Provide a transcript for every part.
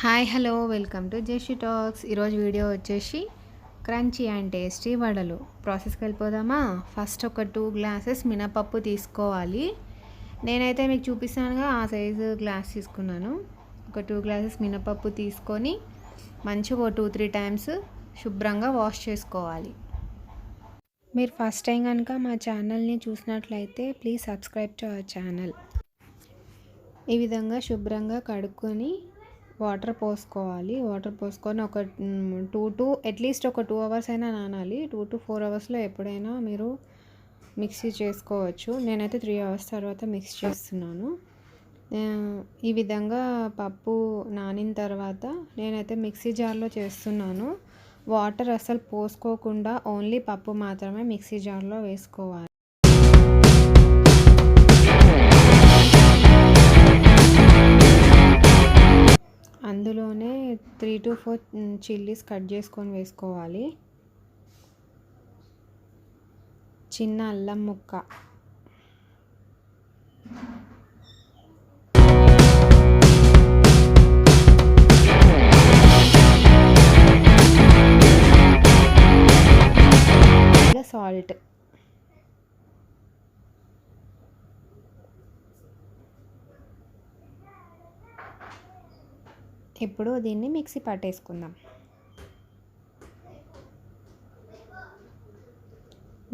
Hi hello welcome to jeshu talks. ఈరోజు video వచ్చేసి crunchy and tasty వడలు. ప్రాసెస్కి వెళ్ళిపోదామా. ఫస్ట్ ఒక 2 గ్లాసెస్ మినపప్పు తీసుకోవాలి. నేనైతే మీకు చూపిస్తానుగా ఆ సైజు గ్లాస్ తీసుకున్నాను. ఒక 2 గ్లాసెస్ మినపప్పు తీసుకొని మంచిగా ఒక 2-3 టైమ్స్ శుభ్రంగా వాష్ చేసుకోవాలి. మీరు ఫస్ట్ టైం కనుక మా ఛానల్ని చూసినట్లయితే please subscribe to our channel. ఈ విధంగా శుభ్రంగా కడుక్కొని వాటర్ పోసుకోవాలి. వాటర్ పోసుకొని ఒక 2 అట్లీస్ట్ ఒక 2 అవర్స్ అయినా నానాలి. 2 to 4 అవర్స్లో ఎప్పుడైనా మీరు మిక్సీ చేసుకోవచ్చు. నేనైతే 3 అవర్స్ తర్వాత మిక్స్ చేస్తున్నాను. ఈ విధంగా పప్పు నానిన తర్వాత నేనైతే మిక్సీ జార్లో చేస్తున్నాను. వాటర్ అసలు పోసుకోకుండా ఓన్లీ పప్పు మాత్రమే మిక్సీ జార్లో వేసుకోవాలి. అందులోనే 3 to 4 చిల్లీస్ కట్ చేసుకొని వేసుకోవాలి. చిన్న అల్లం ముక్క, సాల్ట్, ఇప్పుడు దీన్ని మిక్సీ పట్టేసుకుందాం.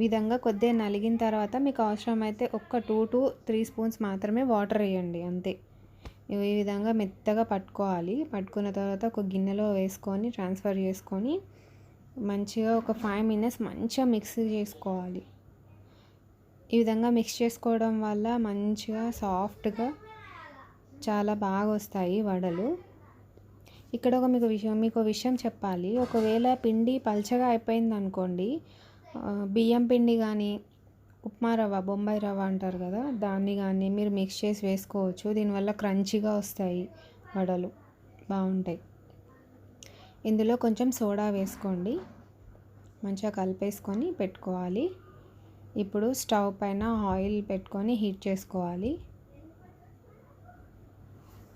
విధంగా కొద్దిగా నలిగిన తర్వాత మీకు అవసరమైతే ఒక 2 to 3 స్పూన్స్ మాత్రమే వాటర్ వేయండి, అంతే. ఈ విధంగా మెత్తగా పట్టుకోవాలి. పట్టుకున్న తర్వాత ఒక గిన్నెలో వేసుకొని ట్రాన్స్ఫర్ చేసుకొని మంచిగా ఒక 5 minutes మంచిగా మిక్స్ చేసుకోవాలి. ఈ విధంగా మిక్స్ చేసుకోవడం వల్ల మంచిగా సాఫ్ట్గా చాలా బాగా వస్తాయి వడలు. ఇక్కడ మీకు విషయం చెప్పాలి. ఒకవేళ పిండి పల్చగా అయిపోయింది అనుకోండి, బియ్యం పిండి కానీ ఉప్మా రవ్వ, బొంబాయి రవ్వ అంటారు కదా, దాన్ని కానీ మీరు మిక్స్ చేసి వేసుకోవచ్చు. దీనివల్ల క్రంచీగా వస్తాయి వడలు, బాగుంటాయి. ఇందులో కొంచెం సోడా వేసుకోండి. మంచిగా కలిపేసుకొని పెట్టుకోవాలి. ఇప్పుడు స్టవ్ పైన ఆయిల్ పెట్టుకొని హీట్ చేసుకోవాలి.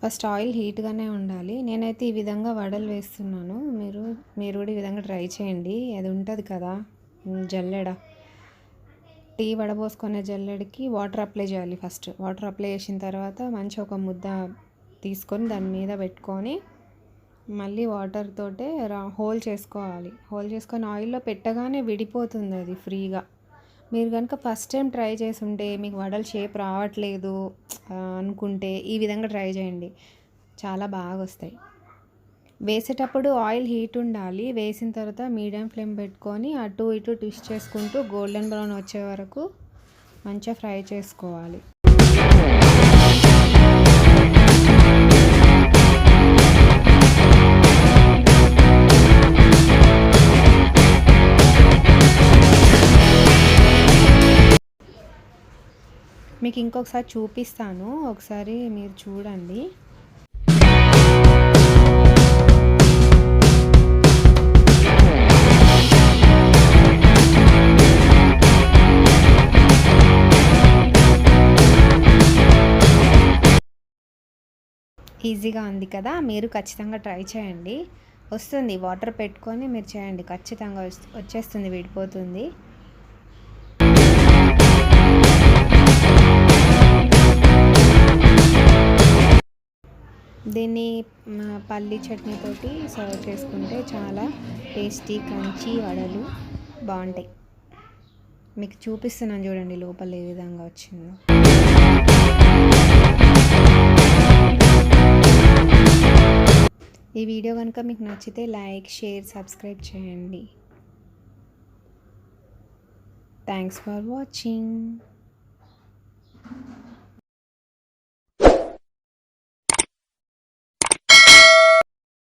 ఫస్ట్ ఆయిల్ హీట్గానే ఉండాలి. నేనైతే ఈ విధంగా వడలు వేస్తున్నాను. మీరు కూడా ఈ విధంగా ట్రై చేయండి. అది ఉంటుంది కదా జల్లెడ, టీ వడబోసుకునే జల్లెడకి వాటర్ అప్లై చేయాలి. ఫస్ట్ వాటర్ అప్లై చేసిన తర్వాత మంచి ఒక ముద్ద తీసుకొని దాని మీద పెట్టుకొని మళ్ళీ వాటర్ తోటే హోల్ చేసుకోవాలి. హోల్ చేసుకొని ఆయిల్లో పెట్టగానే విడిపోతుంది అది ఫ్రీగా. మీరు కనుక ఫస్ట్ టైం ట్రై చేసి ఉంటే మీకు వడలు షేప్ రావట్లేదు అనుకుంటే ఈ విధంగా ట్రై చేయండి, చాలా బాగా వస్తాయి. వేసేటప్పుడు ఆయిల్ హీట్ ఉండాలి. వేసిన తర్వాత మీడియం ఫ్లేమ్ పెట్టుకొని అటు ఇటు ట్విస్ట్ చేసుకుంటూ గోల్డెన్ బ్రౌన్ వచ్చే వరకు మంచిగా ఫ్రై చేసుకోవాలి. మీకు ఇంకొకసారి చూపిస్తాను, ఒకసారి మీరు చూడండి. ఈజీగా ఉంది కదా, మీరు ఖచ్చితంగా ట్రై చేయండి. వస్తుంది, వాటర్ పెట్టుకొని మీరు చేయండి, ఖచ్చితంగా వచ్చేస్తుంది, విడిపోతుంది. దీన్ని పల్లి చట్నీతోటి సర్వ్ చేసుకుంటే చాలా టేస్టీ క్రంచీ వడలు బాగుంటాయి. మీకు చూపిస్తున్నాను చూడండి లోపల ఏ విధంగా వచ్చిందో. ఈ వీడియో కనుక మీకు నచ్చితే లైక్, షేర్, సబ్స్క్రైబ్ చేయండి. Thanks for watching.